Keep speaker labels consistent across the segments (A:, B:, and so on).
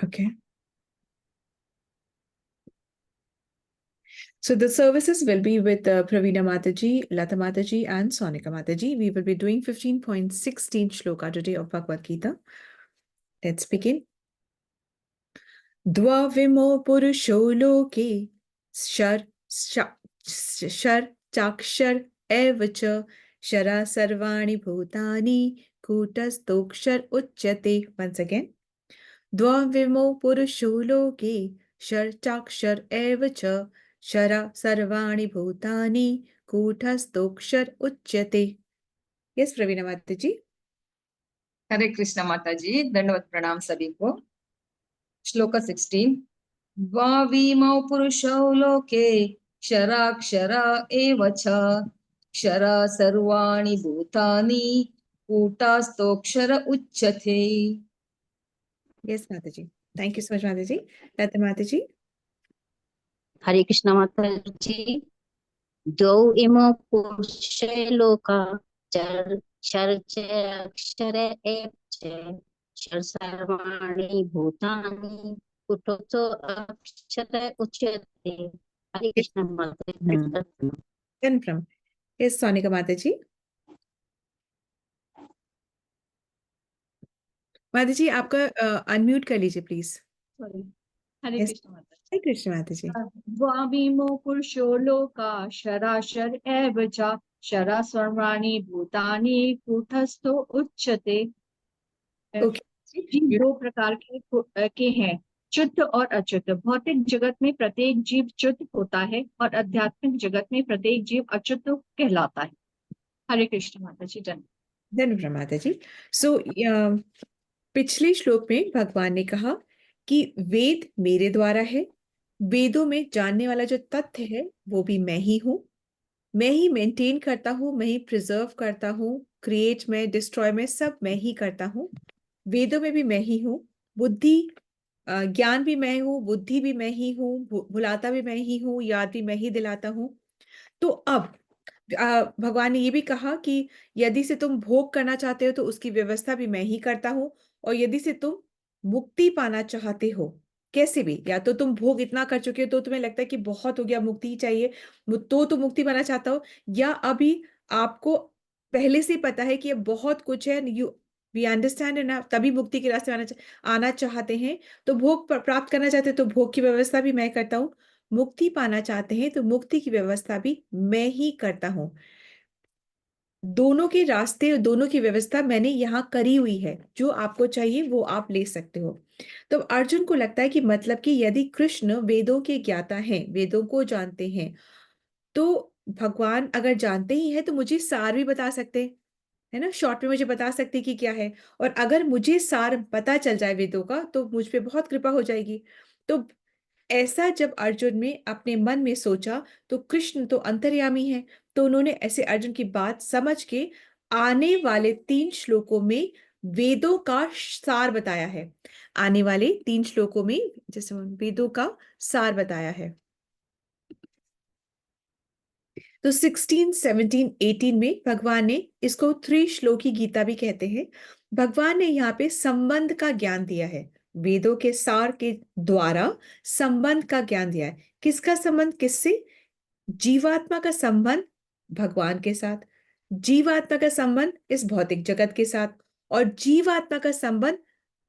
A: Okay. So the services will be with Praveena Mataji, Lata Mataji, and Sonika Mataji. We will be doing 15.16 shloka today of Bhagavad Gita. Let's begin. Dvavimo purusho loke shar chakshar evacha shara sarvani bhutani kutastokshar uchyate. Once again. Dvavimo purusho loke shar chakshar evacha shara sarvani bhutani kutastokshar uchyate. Yes, Praveena Mataji.
B: हरे कृष्ण माता जी, दंडवत प्रणाम सभी को। श्लोक 16। द्वाविमौ पुरुषौ लोके क्षराक्षर एव च क्षर सर्वाणि भूतानि कूटस्थोऽक्षर उच्यते।
A: Yes, Mataji. Thank you so much, Mataji. Lata Mataji.
C: हरे कृष्ण माता जी। द्वौ इमौ पुरुषे लोका चर क्षर च अक्षर एव च क्षर सर्वाणि भूतानि कुटस्थो अक्षर उच्यते। हरे कृष्ण माता जी।
A: Then from yes, Sonika Mataji. Mataji, आपका अनम्यूट कर लीजिए please.
B: Sorry. Hare
A: Yes,
B: Krishna माता
A: Hare Krishna Mataji.
B: द्वाविमो पुरुषो लोका शराशर एव च शरा सर्वाणि भूतानि कूटस्थो उच्यते।
A: Okay.
B: जीव दो प्रकार के हैं, शुद्ध और अशुद्ध। भौतिक जगत में प्रत्येक जीव शुद्ध होता है और आध्यात्मिक जगत में प्रत्येक जीव अशुद्ध कहलाता है। हरे कृष्ण माता जी।
A: धन्यवाद माताजी। सो पिछले श्लोक में भगवान ने कहा कि वेद मेरे द्वारा है, वेदों में जानने वाला जो तथ्य है वो भी मैं ही हूँ, मैं ही मेंटेन करता हूँ, मैं ही प्रिजर्व करता हूँ, क्रिएट में, डिस्ट्रॉय में, सब मैं ही करता हूँ। वेदों में भी मैं ही हूँ, बुद्धि ज्ञान भी मैं हूँ, बुद्धि भी मैं ही हूँ, भुलाता भी मैं ही हूँ, याद भी मैं ही दिलाता हूँ। तो अब भगवान ने ये भी कहा कि यदि से तुम भोग करना चाहते हो तो उसकी व्यवस्था भी मैं ही करता हूँ, और यदि से तुम मुक्ति पाना चाहते हो कैसे भी, या तो तुम भोग इतना कर चुके हो तो तुम्हें लगता है कि बहुत हो गया, मुक्ति ही चाहिए, तो तुम मुक्ति पाना चाहता हो, या अभी आपको पहले से पता है कि ये बहुत कुछ है, यू वी अंडरस्टैंड ना, तभी मुक्ति के रास्ते आना चाहते हैं, तो भोग प्राप्त करना चाहते हैं तो भोग की व्यवस्था भी मैं करता हूँ, मुक्ति पाना चाहते हैं तो मुक्ति की व्यवस्था भी मैं ही करता हूं। दोनों के रास्ते और दोनों की व्यवस्था मैंने यहाँ करी हुई है, जो आपको चाहिए वो आप ले सकते हो। तो अर्जुन को लगता है कि मतलब कि यदि कृष्ण वेदों के ज्ञाता हैं, वेदों को जानते हैं, तो भगवान अगर जानते ही हैं तो मुझे सार भी बता सकते हैं, है ना, शॉर्ट में मुझे बता सकते कि क्या है, और अगर मुझे सार पता चल जाए वेदों का तो मुझ पे बहुत कृपा हो जाएगी। तो ऐसा जब अर्जुन ने अपने मन में सोचा तो कृष्ण तो अंतर्यामी है, तो उन्होंने ऐसे अर्जुन की बात समझ के आने वाले 3 श्लोकों में वेदों का सार बताया है। आने वाले 3 श्लोकों में जैसे वेदों का सार बताया है। तो 16, 17, 18 में भगवान ने इसको 3 श्लोकी गीता भी कहते हैं। भगवान ने यहाँ पे संबंध का ज्ञान दिया है, वेदों के सार के द्वारा संबंध का ज्ञान दिया है। किसका संबंध किससे? जीवात्मा का संबंध भगवान के साथ, जीवात्मा का संबंध इस भौतिक जगत के साथ, और जीवात्मा का संबंध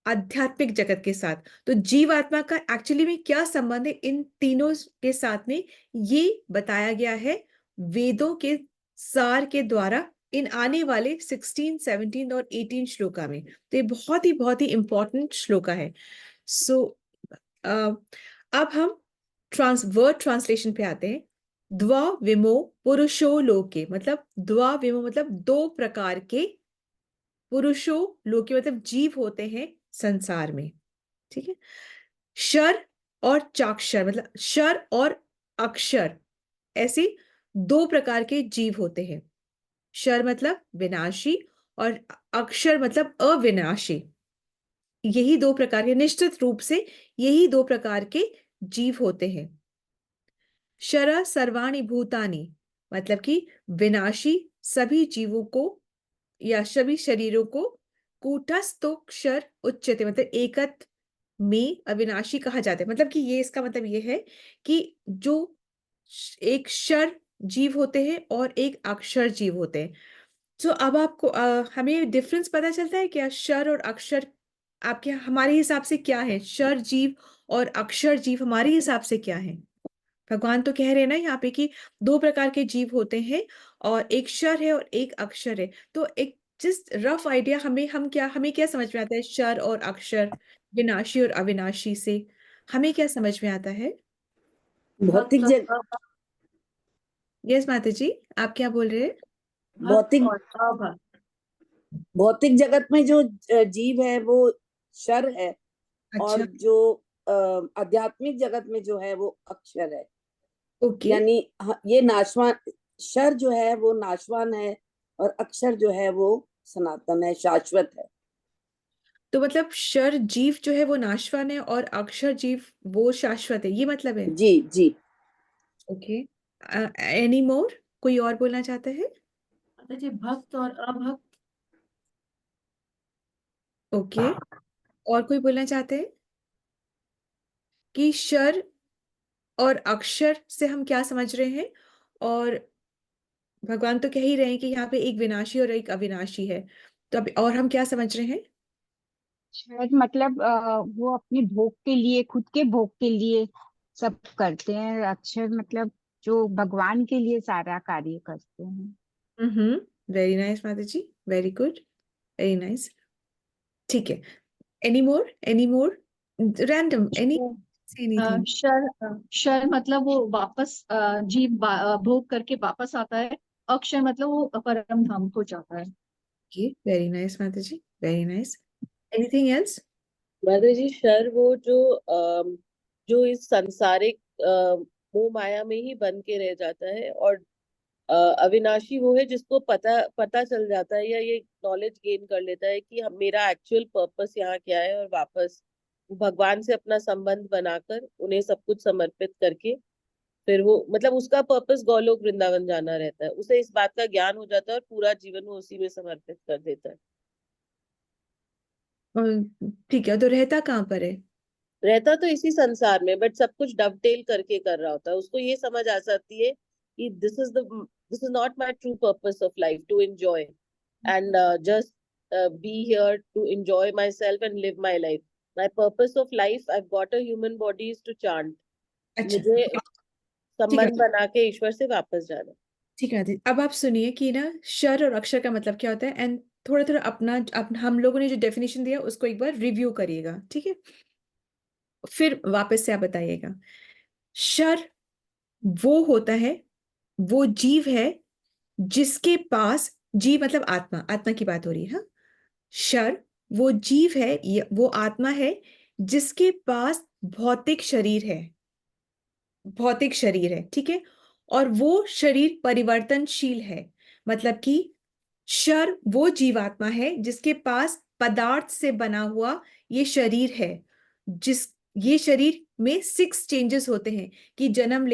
A: आध्यात्मिक जगत के साथ। तो जीवात्मा का एक्चुअली में क्या संबंध है इन तीनों के साथ में, ये बताया गया है वेदों के सार के द्वारा इन आने वाले 16, 17 और 18 श्लोका में। तो ये बहुत ही इंपॉर्टेंट श्लोका है। सो अब हम वर्ड ट्रांसलेशन पे आते हैं। द्वा विमो पुरुषो लोके, मतलब द्वा विमो मतलब दो प्रकार के, पुरुषो लोके मतलब जीव होते हैं संसार में, ठीक है। शर और चाक्षर मतलब शर और अक्षर, ऐसे दो प्रकार के जीव होते हैं। शर मतलब विनाशी और अक्षर मतलब अविनाशी। यही दो प्रकार के, निश्चित रूप से यही दो प्रकार के जीव होते हैं। शर सर्वाणि भूतानि मतलब कि विनाशी सभी जीवों को या सभी शरीरों को, कूटस्थोक्षर उच्यते मतलब में अविनाशी कहा जाता है। मतलब कि ये, इसका मतलब ये है कि जो एक क्षर जीव होते हैं और एक अक्षर जीव होते हैं। तो अब आपको हमें डिफरेंस पता चलता है क्या, क्षर और अक्षर आपके हमारे हिसाब से क्या है? क्षर जीव और अक्षर जीव हमारे हिसाब से क्या है? भगवान तो कह रहे हैं ना यहाँ पे कि दो प्रकार के जीव होते हैं, और एक क्षर है और एक अक्षर है। तो एक जस्ट रफ आइडिया हमें क्या समझ में आता है क्षर और अक्षर, विनाशी और अविनाशी से हमें क्या समझ में आता है?
D: भौतिक जग
A: यस माता जी, आप क्या बोल रहे हैं?
D: भौतिक
B: और अभक्त।
D: भौतिक जगत में जो जीव है वो क्षर है, और
A: अच्छा,
D: जो आध्यात्मिक जगत में जो है वो अक्षर है।
A: ओके।
D: यानी ये नाशवान, क्षर जो है वो नाशवान है, और अक्षर जो है वो सनातन है, शाश्वत है।
A: तो मतलब क्षर जीव जो है वो नाशवान है और अक्षर जीव वो शाश्वत है, ये मतलब है?
D: जी जी।
A: ओके। एनी मोर, कोई और बोलना चाहता है?
B: माता जी, भक्त और अभक्त।
A: ओके, और कोई बोलना चाहते हैं कि क्षर और अक्षर से हम क्या समझ रहे हैं? और भगवान तो कह ही रहे हैं कि यहाँ पे एक विनाशी और एक अविनाशी है, तो अब और हम क्या समझ रहे हैं?
E: शायद मतलब वो अपने भोग के लिए, खुद के भोग के लिए सब करते हैं। अक्षर मतलब जो भगवान के लिए सारा कार्य करते हैं।
A: वेरी नाइस माता जी, वेरी गुड, वेरी नाइस। ठीक है, any more, random, any, say anything.
B: क्षर मतलब वो वापस जीव भोग करके वापस आता है। अक्षर मतलब वो परम धाम को जाता है।
A: ओके, वेरी नाइस माता जी, वेरी नाइस। Anything else?
F: माता जी, शर वो जो इस सांसारिक मोह माया में ही बन के रह जाता है, और अविनाशी वो है जिसको पता पता चल जाता है, या ये नॉलेज गेन कर लेता है कि मेरा एक्चुअल पर्पस यहाँ क्या है, और वापस भगवान से अपना संबंध बनाकर उन्हें सब कुछ समर्पित करके फिर वो मतलब उसका पर्पस गोलोक वृंदावन जाना रहता है। उसे इस बात का ज्ञान हो जाता है और पूरा जीवन वो उसी में समर्पित कर देता है।
A: ठीक है, तो रहता कहाँ पर है?
F: रहता तो इसी संसार में, बट सब कुछ डवटेल करके कर रहा होता है। उसको ये समझ आ जाती है कि this is not my true purpose of life, to enjoy and just be here to enjoy myself and live my life. My purpose of life, I got a human body, is to chant.
A: अच्छा,
F: मुझे
A: ठीक है,
F: संबंध बना के ईश्वर से वापस जाना।
A: ठीक है आदित्य। अब आप सुनिए कि ना क्षर और अक्षर का मतलब क्या होता है, एंड थोड़ा थोड़ा अपना हम लोगों ने जो डेफिनेशन दिया उसको एक बार रिव्यू करिएगा, ठीक है? फिर वापस से आप बताइएगा। क्षर वो होता है, वो जीव है जिसके पास, जीव मतलब आत्मा, आत्मा की बात हो रही है, हाँ। क्षर वो जीव है, वो आत्मा है जिसके पास भौतिक शरीर है, भौतिक शरीर है, ठीक है? और वो शरीर परिवर्तनशील है। मतलब कि क्षर वो जीवात्मा है जिसके पास पदार्थ से बना हुआ ये शरीर है, जिस ये शरीर में 6 चेंजेस होते हैं कि जन्म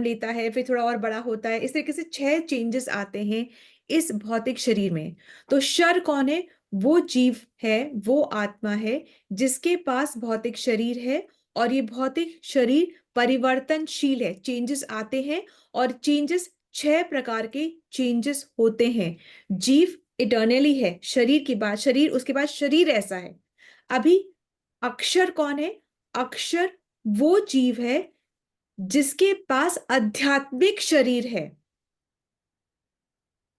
A: लेता है, फिर थोड़ा और बड़ा होता है, इस तरीके से 6 चेंजेस आते हैं इस भौतिक शरीर में। तो क्षर कौन है? वो जीव है, वो आत्मा है जिसके पास भौतिक शरीर है, और ये भौतिक शरीर परिवर्तनशील है, चेंजेस आते हैं, और चेंजेस 6 प्रकार के चेंजेस होते हैं। जीव इटर्नली है, शरीर के बाद शरीर, उसके बाद शरीर ऐसा है। अभी अक्षर कौन है? अक्षर वो जीव है जिसके पास आध्यात्मिक शरीर है,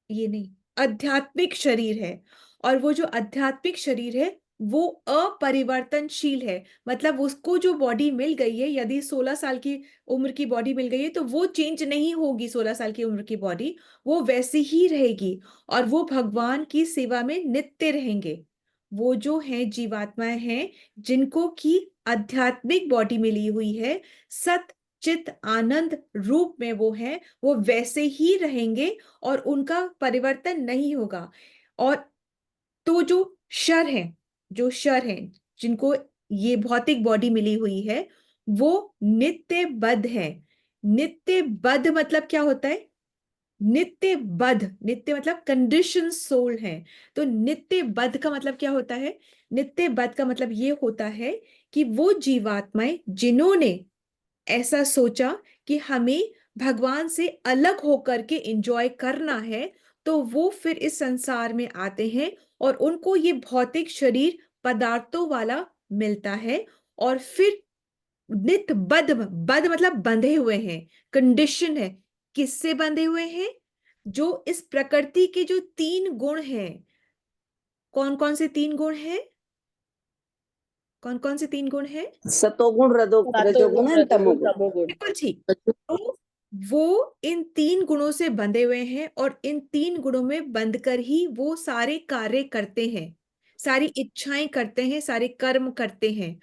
A: ये नहीं, आध्यात्मिक शरीर है। और वो जो आध्यात्मिक शरीर है वो अपरिवर्तनशील है। मतलब उसको जो बॉडी मिल गई है, यदि 16 साल की उम्र की बॉडी मिल गई है तो वो चेंज नहीं होगी, 16 साल की उम्र की बॉडी वो वैसी ही रहेगी, और वो भगवान की सेवा में नित्य रहेंगे। वो जो है जीवात्माएं हैं जिनको की आध्यात्मिक बॉडी मिली हुई है, सत चित आनंद रूप में वो है, वो वैसे ही रहेंगे और उनका परिवर्तन नहीं होगा। और तो जो शर है, जो शर है जिनको ये भौतिक बॉडी मिली हुई है, वो नित्य बद्ध है। नित्य बद्ध मतलब क्या होता है? नित्यबद्ध, नित्य मतलब कंडीशन सोल है। तो नित्यबद्ध का मतलब क्या होता है? नित्यबद्ध का मतलब ये होता है कि वो जीवात्माएं जिन्होंने ऐसा सोचा कि हमें भगवान से अलग होकर के एंजॉय करना है, तो वो फिर इस संसार में आते हैं और उनको ये भौतिक शरीर पदार्थों वाला मिलता है। और फिर नित्य बद्ध, बद्ध मतलब बंधे हुए हैं, कंडीशन है। किससे बंधे हुए हैं? जो इस प्रकृति के जो 3 गुण हैं। कौन कौन से 3 गुण हैं? कौन कौन से 3 गुण हैं?
D: सतोगुण, रजोगुण एंड
F: रजोगुण
D: तमोगुण।
F: तमोगुण।
A: बिल्कुल ठीक। तो वो इन 3 गुणों से बंधे हुए हैं और इन 3 गुणों में बंधकर ही वो सारे कार्य करते हैं, सारी इच्छाएं करते हैं, सारे कर्म करते हैं।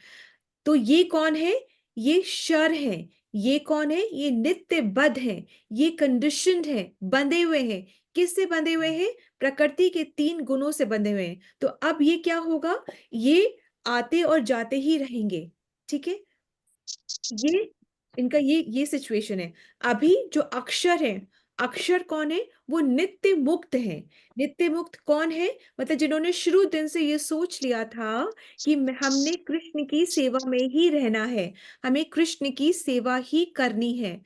A: तो ये कौन है? ये शर है। ये कौन है? ये नित्य बद्ध है, ये कंडीशनड है, बंधे हुए हैं। किससे बंधे हुए हैं? प्रकृति के 3 गुणों से बंधे हुए हैं। तो अब ये क्या होगा? ये आते और जाते ही रहेंगे। ठीक है, ये इनका ये सिचुएशन है। अभी जो अक्षर है, अक्षर कौन है? वो नित्य मुक्त है। नित्य मुक्त कौन है? मतलब जिन्होंने शुरू दिन से ये सोच लिया था कि हमने कृष्ण की सेवा में ही रहना है, हमें कृष्ण की सेवा ही करनी है।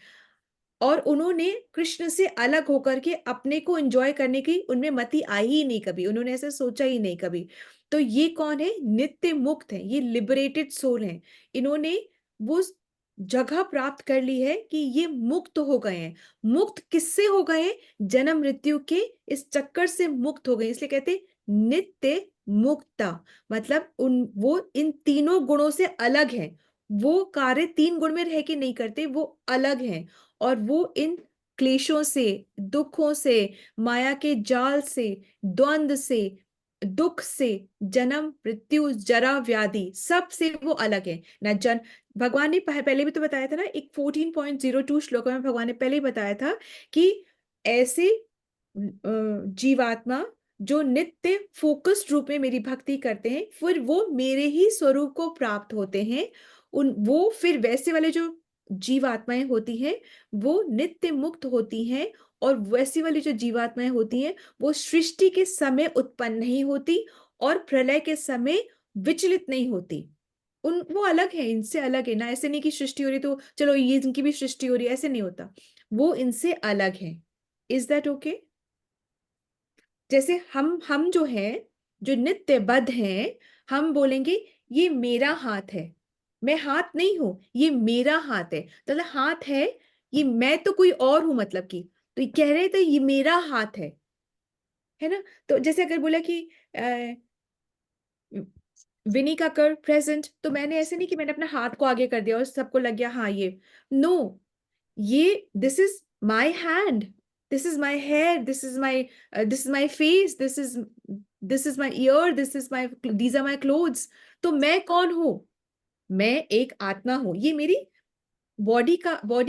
A: और उन्होंने कृष्ण से अलग होकर के अपने को एंजॉय करने की उनमें मति आई ही नहीं कभी, उन्होंने ऐसा सोचा ही नहीं कभी। तो ये कौन है? नित्य मुक्त है, ये लिबरेटेड सोल है। इन्होंने वो जगह प्राप्त कर ली है कि ये मुक्त हो गए हैं। मुक्त किससे हो गए हैं? जन्म मृत्यु के इस चक्कर से मुक्त हो गए, इसलिए कहते हैं नित्य मुक्ता। मतलब वो इन 3 गुणों से अलग है। वो कार्य 3 गुण में रह के नहीं करते, वो अलग हैं। और वो इन क्लेशों से, दुखों से, माया के जाल से, द्वंद से, दुख से, जन्म मृत्यु जरा व्याधि सब से वो अलग है ना। भगवान ने पहले भी तो बताया था ना, एक 14.02 श्लोक में भगवान ने पहले ही बताया था कि ऐसे जीवात्मा जो नित्य फोकस्ड रूप में मेरी भक्ति करते हैं, फिर वो मेरे ही स्वरूप को प्राप्त होते हैं। वो फिर वैसे वाले जो जीवात्माएं होती हैं वो नित्य मुक्त होती हैं। और वैसी वाली जो जीवात्माएं होती हैं वो सृष्टि के समय उत्पन्न नहीं होती और प्रलय के समय विचलित नहीं होती। वो अलग है, इनसे अलग है ना। ऐसे नहीं कि सृष्टि हो रही तो चलो ये इनकी भी सृष्टि हो रही है, ऐसे नहीं होता। वो इनसे अलग है। Is that okay? जैसे हम जो हैं, जो नित्यबद्ध हैं, हम बोलेंगे ये मेरा हाथ है। मैं हाथ नहीं हूं, ये मेरा हाथ है। तो मतलब हाथ है, ये मैं तो कोई और हूं, मतलब कि तो ये कह रहे थे ये मेरा हाथ है ना। तो जैसे अगर बोला कि विनी का कर प्रेजेंट, तो मैंने ऐसे नहीं कि मैंने अपना हाथ को आगे कर दिया और सबको लग गया हाँ ये। नो, ये this is my hand, this is my hair, this is my face, this is my ear, these are my clothes. तो मैं कौन हूं? मैं एक आत्मा हूं। ये मेरी बॉडी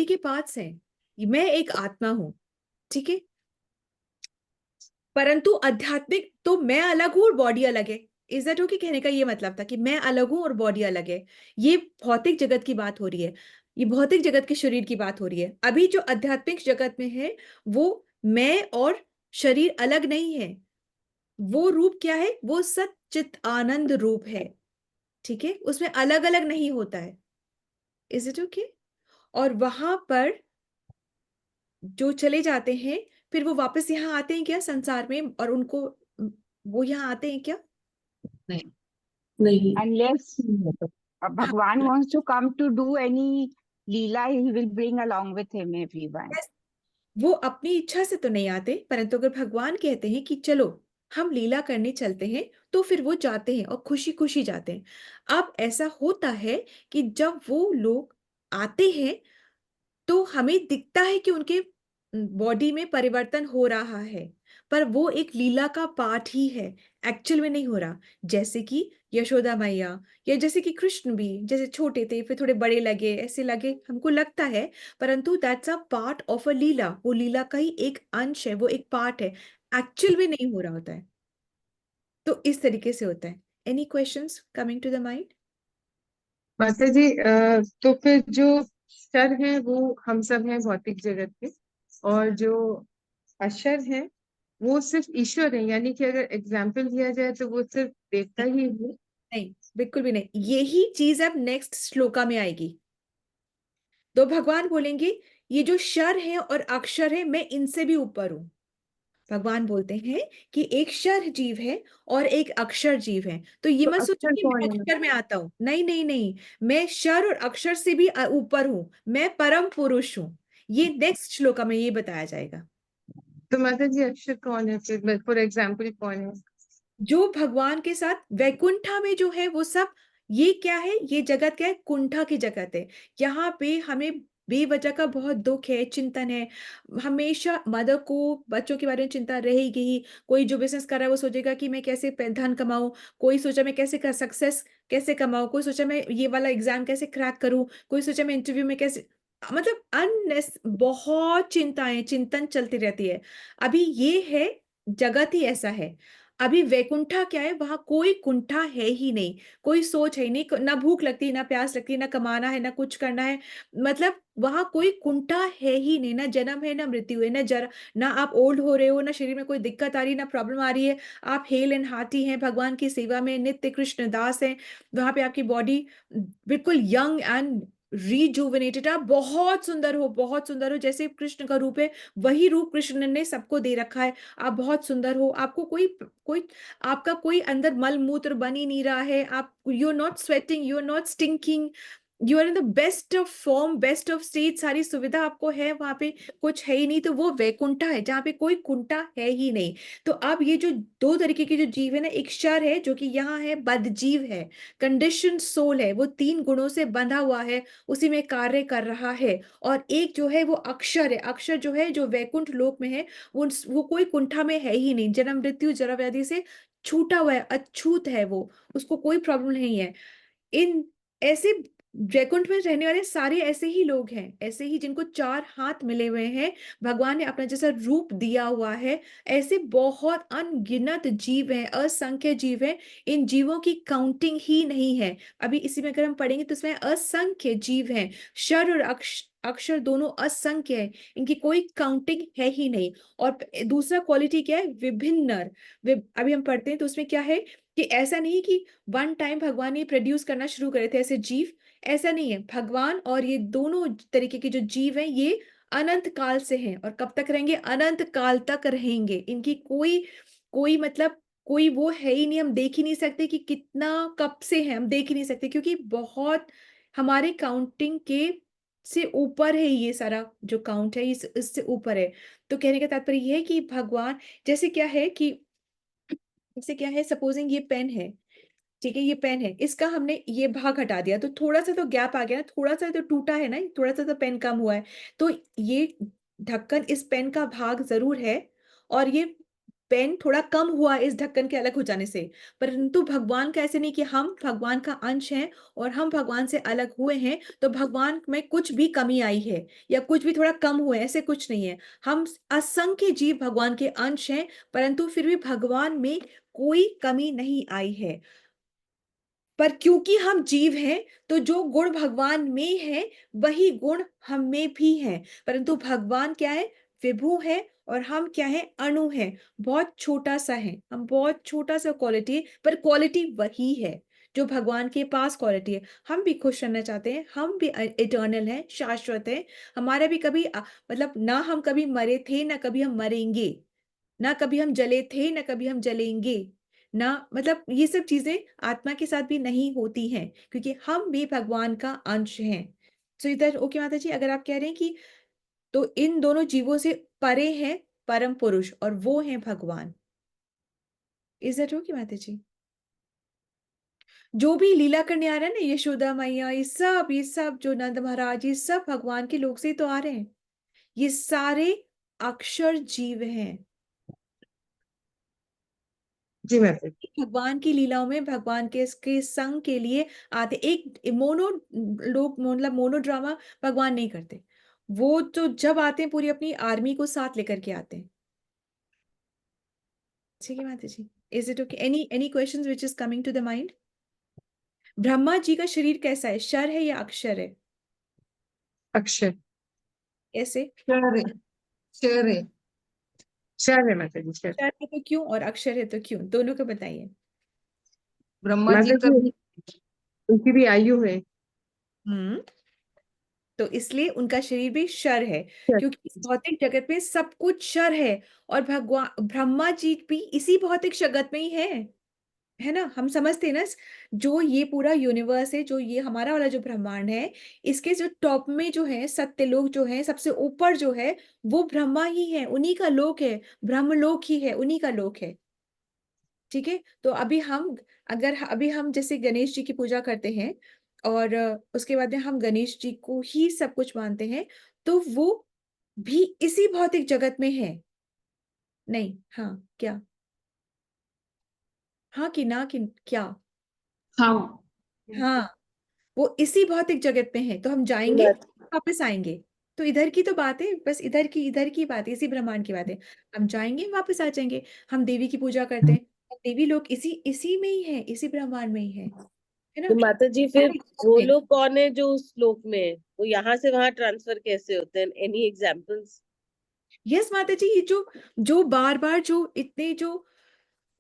A: के पार्ट्स हैं, मैं एक आत्मा हूं। ठीक है, परंतु आध्यात्मिक तो मैं अलग हूं और बॉडी अलग है। Is that okay? कहने का ये मतलब था कि मैं अलग हूं और बॉडी अलग है। ये भौतिक जगत की बात हो रही है, ये भौतिक जगत के शरीर की बात हो रही है। अभी जो आध्यात्मिक जगत में है वो मैं और शरीर अलग नहीं है। वो रूप क्या है? वो सत चित आनंद रूप है। ठीक है, उसमें अलग अलग नहीं होता है। Is it okay? और वहां पर जो चले जाते हैं फिर वो वापस यहाँ आते हैं क्या संसार में? और उनको वो यहाँ आते हैं क्या?
B: नहीं।
F: नहीं।
E: Unless
A: हाँ,
E: Bhagwan wants to come to do any leela, he will bring along with him everyone.
A: वो अपनी इच्छा से तो नहीं आते, परंतु अगर भगवान कहते हैं कि चलो हम लीला करने चलते हैं, तो फिर वो जाते हैं और खुशी खुशी जाते हैं। अब ऐसा होता है कि जब वो लोग आते हैं तो हमें दिखता है कि उनके बॉडी में परिवर्तन हो रहा है, पर वो एक लीला का पार्ट ही है, एक्चुअल में नहीं हो रहा। जैसे कि यशोदा मैया, या जैसे कि कृष्ण भी, जैसे छोटे थे फिर थोड़े बड़े लगे, ऐसे लगे, हमको लगता है, परंतु that's a part of a leela. वो लीला का ही एक अंश है, वो एक पार्ट है, एक्चुअल में नहीं हो रहा होता है। तो इस तरीके से होता है। Any questions coming to the mind?
G: माता जी, तो फिर जो स्तर है वो हम सब हैं भौतिक जगत के, और जो अक्षर हैं वो सिर्फ ईश्वर है, यानी कि अगर एग्जाम्पल दिया जाए तो वो सिर्फ देवता ही है?
A: नहीं, बिल्कुल भी नहीं। यही चीज अब नेक्स्ट श्लोका में आएगी। तो भगवान बोलेंगे ये जो शर है और अक्षर है, मैं इनसे भी ऊपर हूं। भगवान बोलते हैं कि एक शर जीव है और एक अक्षर जीव है। तो ये
G: तो
A: मत सोचो
G: अक्षर
A: कि मैं
G: कौन है?
A: अक्षर में आता हूं। नहीं नहीं नहीं, मैं शर और अक्षर से भी ऊपर हूं। मैं परम पुरुष हूं। ये नेक्स्ट श्लोका में ये बताया जाएगा।
G: तो माता जी अक्षर कौन है फिर, फॉर एग्जाम्पल कौन है?
A: जो भगवान के साथ वैकुंठा में जो है वो सब, ये क्या है, ये जगत क्या है, कुंठा की जगत है। यहाँ पे हमें बेवजह का बहुत दुख है, चिंतन है। हमेशा मदर को बच्चों के बारे में चिंता रहेगी ही। कोई जो बिजनेस कर रहा है वो सोचेगा कि मैं कैसे धन कमाऊं। कोई सोचा मैं कैसे कर सक्सेस कैसे कमाऊं। कोई सोचा मैं ये वाला एग्जाम कैसे क्रैक करूं। कोई सोचा मैं इंटरव्यू में कैसे, मतलब अननेस बहुत चिंताएं चिंतन चलती रहती है। अभी ये है, जगत ही ऐसा है। अभी वैकुंठा क्या है, वहां कोई कुंठा है ही नहीं। कोई सोच है ही नहीं, ना भूख लगती, ना प्यास लगती, ना कमाना है, ना कुछ करना है। मतलब वहां कोई कुंठा है ही नहीं। ना जन्म है, ना मृत्यु है, ना जरा, ना आप ओल्ड हो रहे हो, ना शरीर में कोई दिक्कत आ रही है, ना प्रॉब्लम आ रही है। आप हेल एंड हार्टी हैं, भगवान की सेवा में नित्य कृष्ण दास हैं। वहां पे आपकी बॉडी बिल्कुल यंग एंड रिजुविनेटेड। आप बहुत सुंदर हो, बहुत सुंदर हो। जैसे कृष्ण का रूप है, वही रूप कृष्ण ने सबको दे रखा है। आप बहुत सुंदर हो। आपको कोई कोई आपका कोई अंदर मल मूत्र बन ही नहीं रहा है। आप, you are not sweating, you are not stinking, you are in the best of form, best of state. सारी सुविधा आपको है वहां पे। कुछ है ही नहीं। तो वो वैकुंठा है जहाँ पे कोई कुंठा है ही नहीं। तो अब ये जो दो तरीके के जो जीव है ना, एक शर है जो कि यहाँ है, बद्ध जीव है, कंडीशन सोल है, वो तीन गुणों से बंधा हुआ है, उसी में कार्य कर रहा है। और एक जो है वो अक्षर है। अक्षर जो है, जो वैकुंठ लोक में है, वो कोई कुंठा में है ही नहीं। जन्म मृत्यु जरा व्याधि से छूटा हुआ है, अछूत है वो, उसको कोई प्रॉब्लम नहीं है। इन ऐसे वैकुंठ में रहने वाले सारे ऐसे ही लोग हैं, ऐसे ही जिनको चार हाथ मिले हुए हैं, भगवान ने अपना जैसा रूप दिया हुआ है। ऐसे बहुत अनगिनत जीव हैं, असंख्य जीव हैं। इन जीवों की काउंटिंग ही नहीं है। अभी इसी में अगर हम पढ़ेंगे तो इसमें असंख्य जीव हैं। शर और अक्षर दोनों असंख्य है, इनकी कोई काउंटिंग है ही नहीं। और दूसरा क्वालिटी क्या है, विभिन्न। अभी हम पढ़ते हैं तो उसमें क्या है कि ऐसा नहीं कि वन टाइम भगवान ये प्रोड्यूस करना शुरू करे थे ऐसे जीव। ऐसा नहीं है। भगवान और ये दोनों तरीके के जो जीव हैं, ये अनंत काल से हैं और कब तक रहेंगे, अनंत काल तक रहेंगे। इनकी कोई कोई मतलब कोई वो है ही नहीं। हम देख ही नहीं सकते कि कितना कब से है, हम देख ही नहीं सकते, क्योंकि बहुत हमारे काउंटिंग के से ऊपर है। ये सारा जो काउंट है इससे ऊपर है। तो कहने का तात्पर्य ये है कि भगवान, जैसे क्या है कि, जैसे क्या है, सपोजिंग ये पेन है, ठीक है, ये पेन है, इसका हमने ये भाग हटा दिया तो थोड़ा सा तो गैप आ गया ना, थोड़ा सा तो टूटा है ना, थोड़ा सा तो पेन कम हुआ है। तो ये ढक्कन इस पेन का भाग जरूर है, और ये पेन थोड़ा कम हुआ है इस ढक्कन के अलग हो जाने से। परंतु भगवान का ऐसे नहीं कि हम भगवान का अंश हैं और हम भगवान से अलग हुए हैं तो भगवान में कुछ भी कमी आई है या कुछ भी थोड़ा कम हुआ है, ऐसे कुछ नहीं है। हम असंख्य जीव भगवान के अंश हैं, परंतु फिर भी भगवान में कोई कमी नहीं आई है। पर क्योंकि हम जीव हैं, तो जो गुण भगवान में है वही गुण हम में भी है। परंतु भगवान क्या है, विभु है, और हम क्या है, अणु है। बहुत छोटा सा है, हम बहुत छोटा सा क्वालिटी है, पर क्वालिटी वही है जो भगवान के पास क्वालिटी है। हम भी खुश रहना चाहते हैं, हम भी इटर्नल हैं, शाश्वत है। हमारा भी कभी मतलब ना हम कभी मरे थे ना कभी हम मरेंगे, ना कभी हम जले थे ना कभी हम जलेंगे, ना, मतलब ये सब चीजें आत्मा के साथ भी नहीं होती हैं, क्योंकि हम भी भगवान का अंश हैं। सो इधर ओके माता जी, अगर आप कह रहे हैं कि तो इन दोनों जीवों से परे हैं परम पुरुष और वो हैं भगवान। इज दैट ओके माता जी? जो भी लीला करने आ रहा है ना, यशोदा मैया, ये सब जो नंद महाराज, ये सब भगवान के लोग से ही तो आ रहे हैं। ये सारे अक्षर जीव हैं।
G: जी माता जी।
A: भगवान की लीलाओं में भगवान के इसके संग के लिए आते। एक मोनो लोग, मतलब मोनो ड्रामा भगवान नहीं करते। वो तो जब आते हैं पूरी अपनी आर्मी को साथ लेकर के आते हैं। ठीक है माता जी, is it okay? Any questions which is coming to the mind? Brahma ji का शरीर कैसा है, शर है या अक्षर है?
G: अक्षर।
A: ऐसे
G: शर है। शर है। शर है माता जी, शर।
A: शर है तो क्यों और अक्षर है तो क्यों, दोनों को बताइए।
E: ब्रह्मा जी
G: माता जी
E: कभी
G: उनकी भी आयु है।
A: हम्म तो इसलिए उनका शरीर भी शर है,
G: शर।
A: क्योंकि इस भौतिक जगत में सब कुछ शर है। और भगवान ब्रह्मा जी भी इसी भौतिक जगत में ही है ना। हम समझते हैं ना, जो ये पूरा यूनिवर्स है, जो ये हमारा वाला जो ब्रह्मांड है, इसके जो टॉप में जो है सत्यलोक जो है, सबसे ऊपर जो है, वो ब्रह्मा ही है, उन्हीं का लोक है, ब्रह्मलोक ही है, उन्हीं का लोक है। ठीक है। तो अभी हम जैसे गणेश जी की पूजा करते हैं, और उसके बाद में हम गणेश जी को ही सब कुछ मानते हैं, तो वो भी इसी भौतिक जगत में है। नहीं, हाँ क्या, हाँ कि ना कि क्या,
F: हाँ।
A: हाँ, वो इसी भौतिक जगत में है, तो हम जाएंगे वापस आएंगे। तो इधर की तो बात है, बस इधर की बात है, इसी ब्रह्मांड की बात है। हम जाएंगे वापस आ जाएंगे। हम देवी की पूजा करते हैं, देवी लोग इसी इसी में ही है, इसी ब्रह्मांड में ही है ना।
F: तो माता जी फिर
A: भौतिक जगत
F: वो
A: में।
F: लोग कौन है जो उस श्लोक में है? वो यहाँ से वहां ट्रांसफर कैसे होते हैं? Any examples?
A: यस माता जी, ये जो जो बार बार जो इतने जो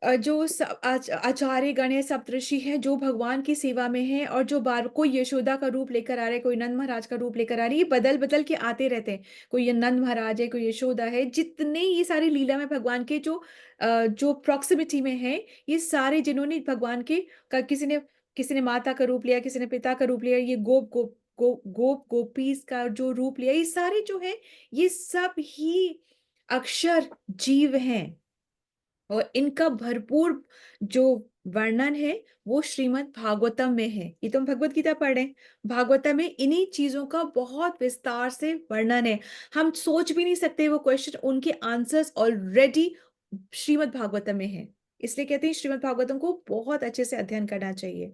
A: आचार्य गण है, सप्तऋषि हैं, जो भगवान की सेवा में हैं, और जो बार कोई यशोदा का रूप लेकर आ रहा है, कोई नंद महाराज का रूप लेकर आ रही है, ये बदल बदल के आते रहते हैं। कोई ये नंद महाराज है, कोई यशोदा है, जितने ये सारी लीला में भगवान के जो प्रॉक्सिमिटी में है, ये सारे जिन्होंने भगवान के किसी ने माता का रूप लिया, किसी ने पिता का रूप लिया, ये गोप गोपीज का जो रूप लिया, ये सारे जो है, ये सब ही अक्षर जीव हैं। और इनका भरपूर जो वर्णन है, वो श्रीमद् भागवतम में है। ये तो हम भगवत गीता पढ़ रहे हैं, भागवतम में इन्हीं चीजों का बहुत विस्तार से वर्णन है। हम सोच भी नहीं सकते वो क्वेश्चन, उनके आंसर्स ऑलरेडी श्रीमद् भागवतम में है। इसलिए कहते हैं श्रीमद् भागवतम को बहुत अच्छे से अध्ययन करना चाहिए।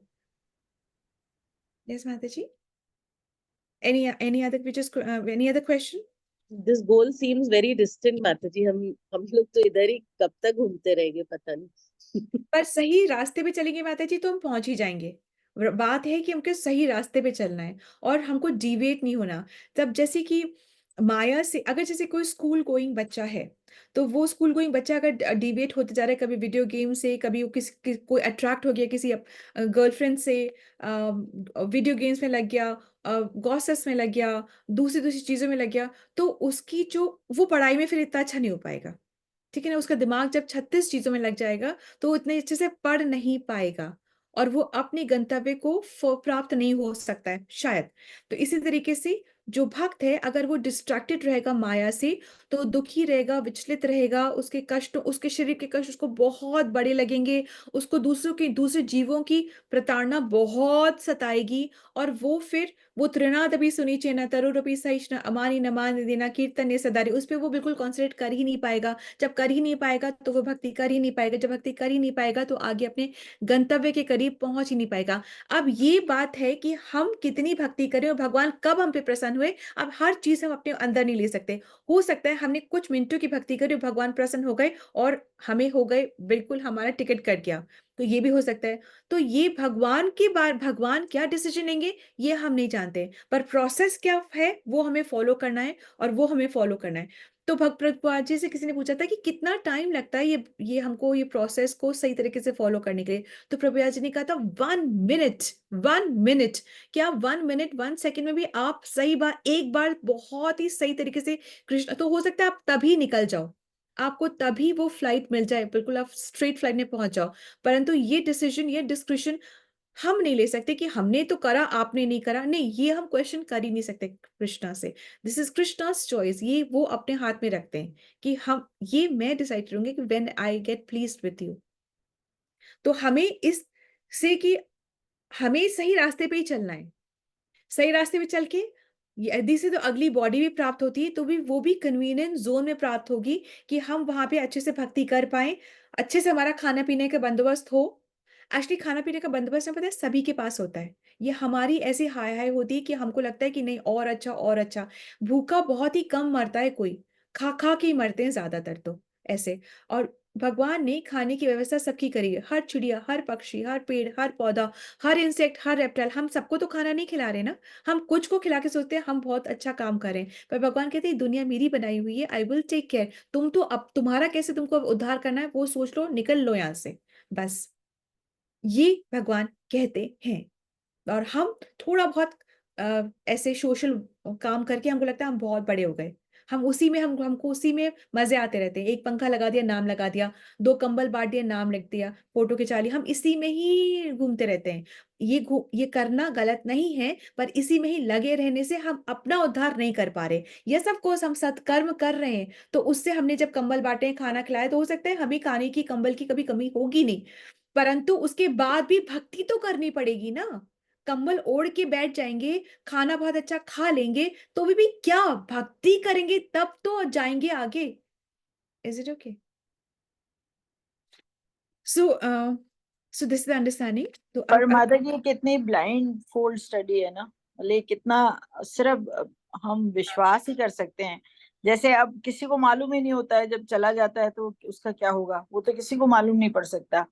A: यस माता जी, any other question?
F: This goal seems very distant माता जी। हम लोग तो इधर ही कब तक घूमते रहेंगे पता नहीं।
A: पर सही रास्ते पे चलेंगे माता जी तो हम पहुंच ही जाएंगे। बात है कि हमको सही रास्ते पे चलना है, और हमको डिविएट नहीं होना। तब जैसे कि माया से, अगर जैसे कोई स्कूल गोइंग बच्चा है, तो वो स्कूल गोइंग बच्चा अगर डिविएट होते जा रहा है, कभी वीडियो गेम से, कभी वो कोई अट्रैक्ट हो गया किसी गर्लफ्रेंड से, वीडियो गेम्स में लग गया, गॉसिप्स में लग गया, दूसरी दूसरी चीजों में लग गया, तो उसकी जो वो पढ़ाई में फिर इतना अच्छा नहीं हो पाएगा। ठीक है ना। उसका दिमाग जब 36 चीजों में लग जाएगा, तो वो इतने अच्छे से पढ़ नहीं पाएगा, और वो अपने गंतव्य को प्राप्त नहीं हो सकता है शायद। तो इसी तरीके से जो भक्त है, अगर वो डिस्ट्रैक्टेड रहेगा माया से, तो दुखी रहेगा, विचलित रहेगा, उसके कष्ट, उसके शरीर के कष्ट उसको बहुत बड़े लगेंगे, उसको दूसरे जीवों की प्रताड़ना बहुत सताएगी, और वो तृणादपि सुनीचेन तरुरपि सहिष्ण अमानि न मान देना कीर्तन सदारी, उस पर वो बिल्कुल कॉन्सेंट्रेट कर ही नहीं पाएगा। जब कर ही नहीं पाएगा तो वो भक्ति कर ही नहीं पाएगा, जब भक्ति कर ही नहीं पाएगा तो आगे अपने गंतव्य के करीब पहुंच ही नहीं पाएगा। अब ये बात है कि हम कितनी भक्ति करें और भगवान कब हम पे प्रसन्न हुए, अब हर चीज हम अपने अंदर नहीं ले सकते। हो सकता है हमने कुछ मिनटों की भक्ति करी और भगवान प्रसन्न हो गए, और हमें हो गए बिल्कुल, हमारा टिकट कट गया, तो ये भी हो सकता है। तो ये भगवान के बारे, भगवान क्या डिसीजन लेंगे ये हम नहीं जानते, पर प्रोसेस क्या है वो हमें फॉलो करना है, और वो हमें फॉलो करना है। तो भक्त प्रभुपाद जी से किसी ने पूछा था कि कितना टाइम लगता है ये हमको ये प्रोसेस को सही तरीके से फॉलो करने के लिए, तो प्रभुपाद जी ने कहा था 1 मिनट। 1 मिनट, क्या 1 मिनट 1 सेकेंड में भी आप सही बार एक बार बहुत ही सही तरीके से कृष्ण, तो हो सकता है आप तभी निकल जाओ, आपको तभी वो फ्लाइट मिल जाए, बिल्कुल आप स्ट्रेट फ्लाइट में पहुंच जाओ। परंतु ये डिसीजन, ये डिस्क्रिप्शन हम नहीं ले सकते कि हमने तो करा आपने नहीं करा, नहीं, ये हम क्वेश्चन कर ही नहीं सकते कृष्णा से। दिस इज कृष्णास चॉइस, ये वो अपने हाथ में रखते हैं कि हम, ये मैं डिसाइड करूंगी कि when I get pleased with you. तो हमें इस से कि हमें सही रास्ते पे ही चलना है। सही रास्ते पे चल के यदि से तो अगली बॉडी भी प्राप्त होती है, तो भी वो भी कन्वीनियंट जोन में प्राप्त होगी, कि हम वहां पे अच्छे से भक्ति कर पाए, अच्छे से हमारा खाना पीने का बंदोबस्त हो। एक्चुअली खाना पीने का बंदोबस्त में पता है सभी के पास होता है, ये हमारी ऐसी हाय हाय होती है कि हमको लगता है कि नहीं और अच्छा और अच्छा। भूखा बहुत ही कम मरता है, कोई खा खा के ही मरते हैं ज्यादातर तो ऐसे। और भगवान ने खाने की व्यवस्था सबकी करी है, हर चिड़िया, हर पक्षी, हर पेड़, हर पौधा, हर इंसेक्ट, हर रेप्टाइल, हम सबको तो खाना नहीं खिला रहे ना। हम कुछ को खिला के सोचते हैं हम बहुत अच्छा काम कर रहे हैं, पर भगवान कहते हैं दुनिया मेरी बनाई हुई है, आई विल टेक केयर। तुम तो अब तुम्हारा कैसे तुमको उद्धार करना है वो सोच लो, निकल लो यहाँ से, बस ये भगवान कहते हैं। और हम थोड़ा बहुत ऐसे सोशल काम करके हमको लगता है हम बहुत बड़े हो गए, हम उसी में हमको उसी में मजे आते रहते हैं। एक पंखा लगा दिया, नाम लगा दिया, दो कंबल बांट दिया, नाम लिख दिया, फोटो खिंचा ली, हम इसी में ही घूमते रहते हैं। ये करना गलत नहीं है, पर इसी में ही लगे रहने से हम अपना उद्धार नहीं कर पा रहे। ये सब कोर्स हम सत्कर्म कर रहे हैं, तो उससे हमने जब कंबल बांटे, खाना खिलाया, तो हो सकता है हमें खाने की, कंबल की कभी कमी होगी नहीं, परंतु उसके बाद भी भक्ति तो करनी पड़ेगी ना। कंबल ओढ़ के बैठ जाएंगे, खाना बहुत अच्छा खा लेंगे, तो भी क्या भक्ति करेंगे तब तो जाएंगे आगे। Is it okay? So so this is understanding. तो
H: पर माता जी कितनी ब्लाइंड फोल्ड स्टडी है ना, मतलब कितना सिर्फ हम विश्वास ही कर सकते हैं। जैसे अब किसी को मालूम ही नहीं होता है, जब चला जाता है तो उसका क्या होगा वो तो किसी को मालूम नहीं पड़ सकता।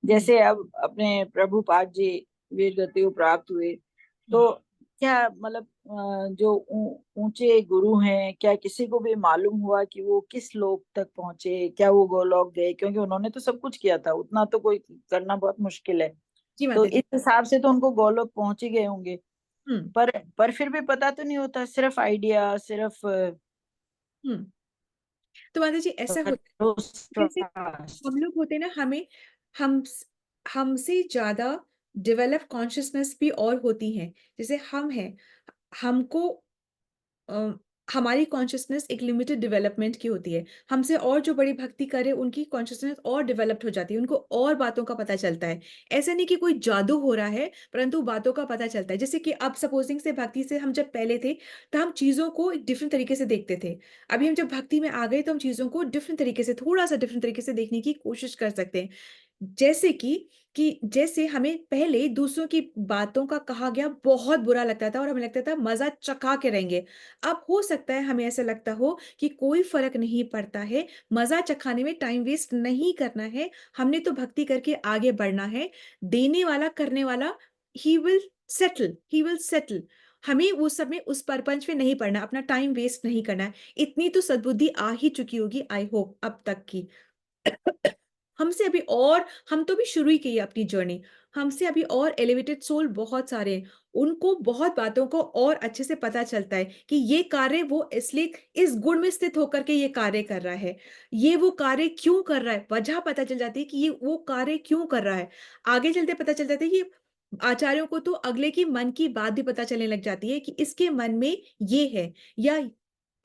H: जैसे अब अपने प्रभु पाद जी वीर गति को प्राप्त हुए, तो क्या मतलब जो ऊंचे गुरु हैं, क्या किसी को भी मालूम हुआ कि वो किस लोक तक पहुंचे? क्या वो गोलोक गए? क्योंकि उन्होंने तो सब कुछ किया था, उतना तो कोई करना बहुत मुश्किल है।
A: जी
H: तो
A: माता जी।
H: इस हिसाब से तो उनको गोलोक पहुंच ही गए होंगे।
A: हम्म
H: पर फिर भी पता तो नहीं होता, सिर्फ आइडिया, सिर्फ
A: हम्म तो माता जी ऐसा होता है, जैसे
H: भरोसा।
A: हम लोग होते हैं ना, हमें हम हमसे ज्यादा डेवलप कॉन्शियसनेस भी और होती है। जैसे हम हैं, हमको अ, हमारी कॉन्शियसनेस एक लिमिटेड डेवलपमेंट की होती है। हमसे और जो बड़ी भक्ति करे उनकी कॉन्शियसनेस और डेवलप्ड हो जाती है, उनको और बातों का पता चलता है। ऐसा नहीं कि कोई जादू हो रहा है, परंतु बातों का पता चलता है। जैसे कि अब सपोजिंग से भक्ति से हम जब पहले थे, तो हम चीजों को एक डिफरेंट तरीके से देखते थे। अभी हम जब भक्ति में आ गए तो हम चीजों को डिफरेंट तरीके से, थोड़ा सा डिफरेंट तरीके से देखने की कोशिश कर सकते हैं। जैसे कि जैसे हमें पहले दूसरों की बातों का कहा गया बहुत बुरा लगता था और हमें लगता था मजा चखा के रहेंगे। अब हो सकता है हमें ऐसा लगता हो कि कोई फर्क नहीं पड़ता है, मजा चखाने में टाइम वेस्ट नहीं करना है, हमने तो भक्ति करके आगे बढ़ना है। देने वाला करने वाला, ही विल सेटल। हमें वो सब में उस परपंच में नहीं पड़ना, अपना टाइम वेस्ट नहीं करना है। इतनी तो सद्बुद्धि आ ही चुकी होगी, आई होप, अब तक की। हमसे अभी और, हम तो भी शुरू ही की है अपनी जर्नी, हमसे अभी और एलिवेटेड सोल बहुत सारे हैं। उनको बहुत बातों को और अच्छे से पता चलता है कि ये कार्य वो इसलिए इस गुण में स्थित होकर के ये कार्य कर रहा है, ये वो कार्य क्यों कर रहा है, वजह पता चल जाती है कि ये वो कार्य क्यों कर रहा है। आगे चलते पता चल जाता है कि आचार्यों को तो अगले की मन की बात भी पता चलने लग जाती है कि इसके मन में ये है, या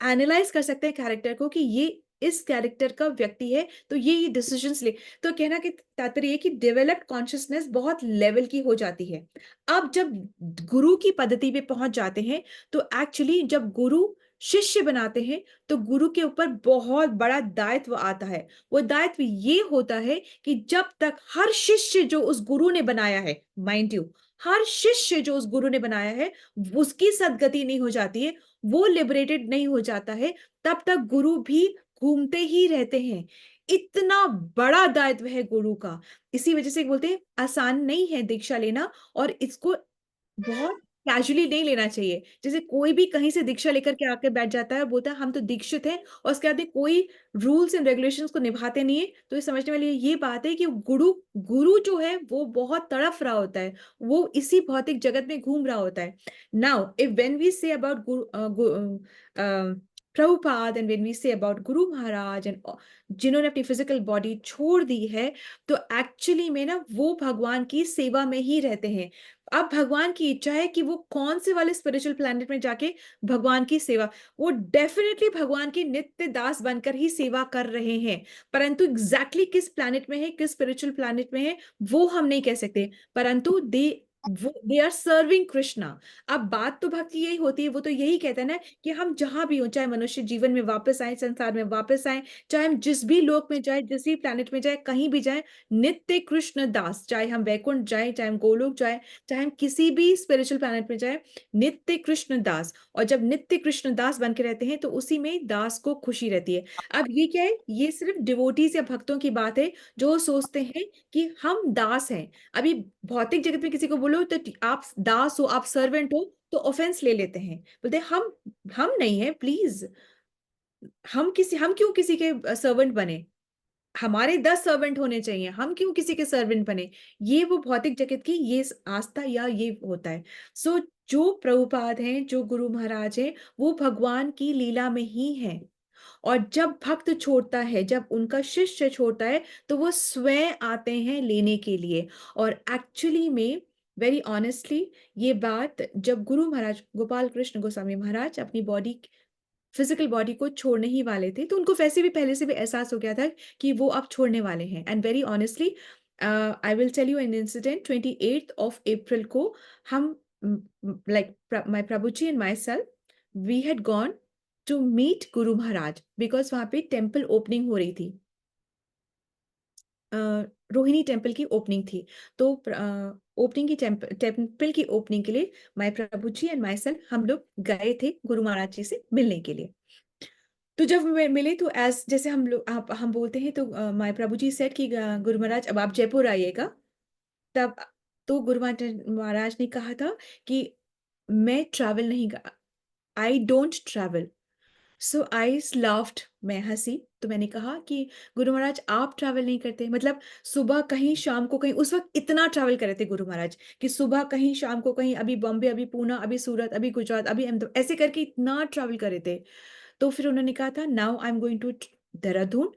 A: एनालाइज कर सकते हैं कैरेक्टर को कि ये इस कैरेक्टर का व्यक्ति है, तो ये डिसीजंस ले। तो कहना कि तात्पर्य है कि डेवलप्ड कॉन्शियसनेस बहुत लेवल की हो जाती है। अब जब गुरु की पद्धति पे पहुंच जाते हैं, तो एक्चुअली जब गुरु शिष्य बनाते हैं, तो गुरु के ऊपर बहुत बड़ा दायित्व आता है। वो दायित्व ये होता है कि जब तक हर शिष्य जो उस गुरु ने बनाया है, माइंड यू, हर शिष्य जो उस गुरु ने बनाया है, उसकी सदगति नहीं हो जाती है, वो लिबरेटेड नहीं हो जाता है, तब तक गुरु भी घूमते ही रहते हैं। इतना बड़ा दायित्व है गुरु का। इसी वजह से बोलते हैं आसान नहीं है दीक्षा लेना, और इसको बहुत कैजुअली नहीं लेना चाहिए। जैसे कोई भी कहीं से दीक्षा लेकर के आकर बैठ जाता है और बोलता है हम तो दीक्षित हैं, और उसके बाद में कोई रूल्स एंड रेगुलेशंस को निभाते नहीं है, तो ये समझने वाली ये बात है कि गुरु गुरु जो है वो बहुत तड़फ रहा होता है, वो इसी भौतिक जगत में घूम रहा होता है। Now if when we say about Prabhupada, and when we say about Guru Maharaj and जिन्होंने अपनी फिजिकल बॉडी छोड़ दी है, तो एक्चुअली में ना वो भगवान की सेवा में ही रहते हैं। अब भगवान की इच्छा है कि वो कौन से वाले स्पिरिचुअल प्लैनेट में जाके भगवान की सेवा, वो डेफिनेटली भगवान के नित्य दास बनकर ही सेवा कर रहे हैं, परंतु एग्जैक्टली किस प्लैनेट में है, किस स्पिरिचुअल प्लैनेट में है, वो हम नहीं कह सकते, परंतु दे दे आर सर्विंग कृष्णा। अब बात तो भक्ति यही होती है, वो तो यही कहता है ना कि हम जहां भी हो, चाहे मनुष्य जीवन में वापस आए, संसार में वापस आए, चाहे हम जिस भी लोक में जाए, जिस भी प्लेनेट में जाए, कहीं भी जाए, नित्य कृष्ण दास, चाहे हम वैकुंठ जाए, चाहे हम गोलोक जाए, चाहे हम किसी भी स्पिरिचुअल प्लेनेट में जाए, नित्य कृष्ण दास। और जब नित्य कृष्ण दास बन के रहते हैं तो उसी में दास को खुशी रहती है। अब ये क्या है, ये सिर्फ डिवोटीज या भक्तों की बात है जो सोचते हैं कि हम दास हैं। अभी भौतिक जगत में किसी को बोलो तो आप दास हो, आप सर्वेंट हो, तो ऑफेंस ले लेते हैं, बोलते हैं हम नहीं है, प्लीज। हम क्यों किसी के सर्वेंट बने? हमारे 10 सर्वेंट होने चाहिए, हम क्यों किसी के सर्वेंट बने? ये वो भौतिक जगत की ये आस्था या ये होता है। सो जो प्रभुपाद हैं, जो गुरु महाराज हैं, वो भगवान की लीला में ही हैं। और जब भक्त छोड़ता है, जब उनका शिष्य छोड़ता है, तो वो स्वयं आते हैं लेने के लिए। और एक्चुअली में वेरी ऑनेस्टली ये बात जब गुरु महाराज गोपाल कृष्ण गोस्वामी महाराज अपनी बॉडी, फिजिकल बॉडी को छोड़ने ही वाले थे, तो उनको वैसे भी पहले से भी एहसास हो गया था कि वो अब छोड़ने वाले हैं। And very honestly I will tell you an incident. 28 अप्रैल को हम like my Prabhu ji and myself, we had gone to meet Guru Maharaj because वहां पे टेम्पल ओपनिंग हो रही थी, रोहिणी टेम्पल की ओपनिंग थी। तो ओपनिंग की टेम्पल की ओपनिंग के लिए my Prabhu ji and myself हम लोग गए थे गुरु महाराज जी से मिलने के लिए। तो जब मिले तो एज जैसे हम लोग हम बोलते हैं, तो माय प्रभु जी सेड कि गुरु महाराज अब आप जयपुर आइएगा। तब तो गुरु महाराज ने कहा था कि मैं ट्रैवल नहीं, I don't travel. So I laughed, मैं हंसी। तो मैंने कहा कि गुरु महाराज आप ट्रैवल नहीं करते, मतलब सुबह कहीं शाम को कहीं, उस वक्त इतना ट्रैवल कर रहे थे गुरु महाराज कि सुबह कहीं शाम को कहीं, अभी बॉम्बे, अभी पूना, अभी सूरत, अभी गुजरात, अभी अहमदाबाद, ऐसे करके इतना ट्रैवल कर रहे थे। तो फिर उन्होंने कहा था now I am going to Dehradun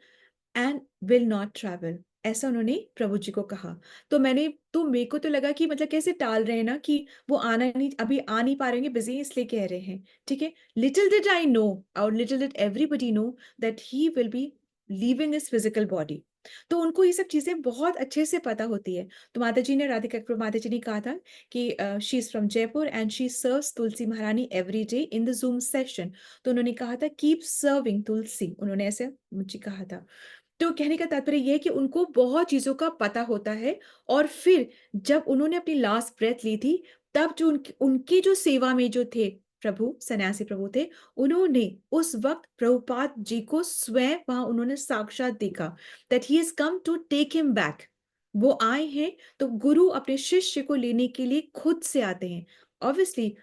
A: and will not travel, ऐसा उन्होंने प्रभु जी को कहा। तो मेरे को तो लगा कि मतलब कैसे टाल रहे हैं ना, कि वो आना नहीं, अभी आ नहीं पा रहे हैं, बिजी इसलिए कह रहे हैं। ठीक है, लिटिल डिड आई नो और little did everybody know that he will be leaving his physical body. तो उनको ये सब चीजें बहुत अच्छे से पता होती है। तो माता जी ने, राधिका माता जी ने कहा था कि she is from Jaipur and she serves Tulsi Maharani every day in the Zoom session. तो उन्होंने कहा था कीप सर्विंग तुलसी, उन्होंने ऐसे मुझे कहा था। तो कहने का तात्पर्य यह है कि उनको बहुत चीजों का पता होता है। और फिर जब उन्होंने अपनी लास्ट ब्रेथ ली थी, तब जो उनकी जो सेवा में जो थे प्रभु, सन्यासी प्रभु थे, उन्होंने उस वक्त प्रभुपाद जी को स्वयं वहां उन्होंने साक्षात देखा, that he has come to take him back. वो आए हैं। तो गुरु अपने शिष्य को लेने के लिए खुद से आते हैं। ऑब्वियसली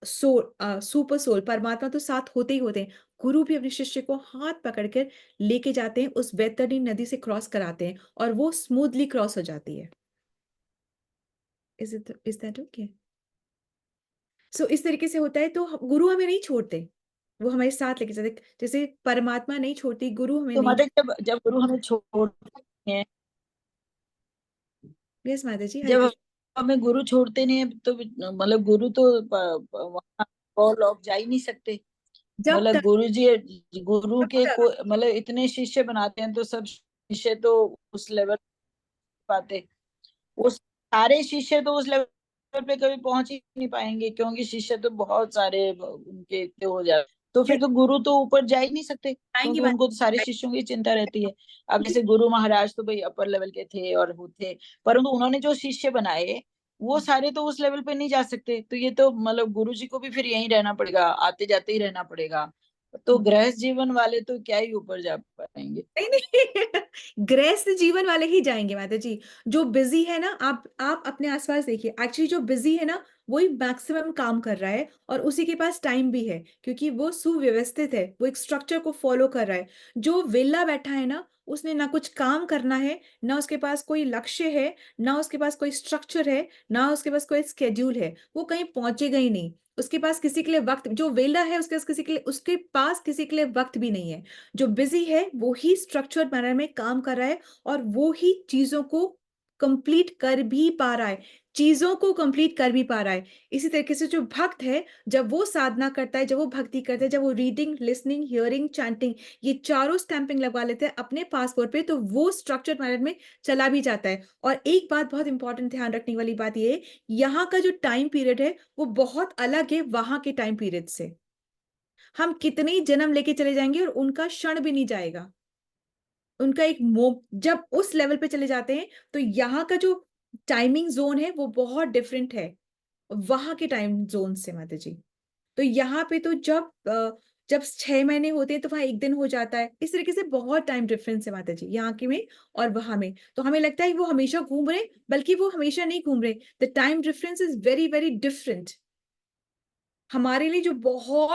A: सुपर सोल परमात्मा तो साथ होते ही होते हैं, गुरु भी अपने शिष्य को हाथ पकड़कर लेके जाते हैं, उस वैतरणी नदी से क्रॉस कराते हैं और वो स्मूथली क्रॉस हो जाती है। Is that okay? सो इस तरीके से होता है। तो गुरु हमें नहीं छोड़ते, वो हमारे साथ लेके जाते, जैसे परमात्मा नहीं छोड़ती, गुरु हमें
H: तो
A: नहीं।
H: माता जब जब गुरु हमें छोड़ते हैं,
A: यस माता जी, हरे
H: जब
A: कृष्ण।
H: हमें गुरु छोड़ते नहीं है तो मतलब गुरु तो वहाँ और लोग जा ही नहीं सकते।
A: जब
H: मतलब
A: तक
H: गुरु
A: जब
H: के
A: तक
H: को मतलब इतने शिष्य बनाते हैं तो सब शिष्य तो उस लेवल पाते, उस सारे शिष्य तो उस लेवल पे कभी पहुंच ही नहीं पाएंगे, क्योंकि शिष्य तो बहुत सारे उनके इतने हो जाए, तो फिर तो गुरु तो ऊपर जा ही नहीं सकते,
A: आएंगी
H: क्योंकि
A: बात।
H: उनको तो सारे शिष्यों की चिंता रहती है। अब जैसे गुरु महाराज तो भाई अपर लेवल के थे और वो थे, परंतु उन्होंने जो शिष्य बनाए वो सारे तो उस लेवल पे नहीं जा सकते, तो ये तो मतलब गुरु जी को भी फिर यहीं रहना पड़ेगा, आते जाते ही रहना पड़ेगा। तो गृहस्थ जीवन वाले तो क्या ही ऊपर जा पाएंगे।
A: नहीं नहीं गृहस्थ जीवन वाले ही जाएंगे माता जी। जो बिजी है ना, आप अपने आसपास देखिए, एक्चुअली जो बिजी है ना वही मैक्सिमम काम कर रहा है, और उसी के पास टाइम भी है क्योंकि वो सुव्यवस्थित है, वो एक स्ट्रक्चर को फॉलो कर रहा है। जो वेला बैठा है ना, उसने ना कुछ काम करना है, ना उसके पास कोई लक्ष्य है, ना उसके पास कोई स्ट्रक्चर है, ना उसके पास कोई स्केड्यूल है, वो कहीं पहुंचेगा ही नहीं। उसके पास किसी के लिए वक्त, जो वेला है उसके पास किसी के लिए वक्त भी नहीं है। जो बिजी है वो ही स्ट्रक्चर्ड मैनर में काम कर रहा है, और वो ही चीजों को कंप्लीट कर भी पा रहा है। चीजों को कंप्लीट कर भी पा रहा है। इसी तरीके से जो भक्त है, जब वो साधना करता है, जब वो भक्ति करता है, जब वो रीडिंग, लिसनिंग, हियरिंग, चैंटिंग, ये चारों स्टैंपिंग लगवा लेते हैं अपने पासपोर्ट पे, तो वो स्ट्रक्चर्ड मैनर में चला भी जाता है। और एक बात बहुत इंपॉर्टेंट ध्यान रखने वाली बात ये है, यहाँ का जो टाइम पीरियड है वो बहुत अलग है वहां के टाइम पीरियड से। हम कितने ही जन्म लेके चले जाएंगे और उनका क्षण भी नहीं जाएगा। उनका एक जब उस लेवल पे चले जाते हैं तो यहाँ का जो टाइमिंग जोन है वो बहुत डिफरेंट है वहां के टाइम जोन से माता जी। तो यहाँ पे तो जब 6 महीने होते हैं तो वहां 1 दिन हो जाता है। इस तरीके से बहुत टाइम डिफरेंस है माता जी, यहाँ के में और वहां में। तो हमें लगता है वो हमेशा घूम रहे, बल्कि वो हमेशा नहीं घूम रहे। The time difference is very very different. हमारे लिए जो बहुत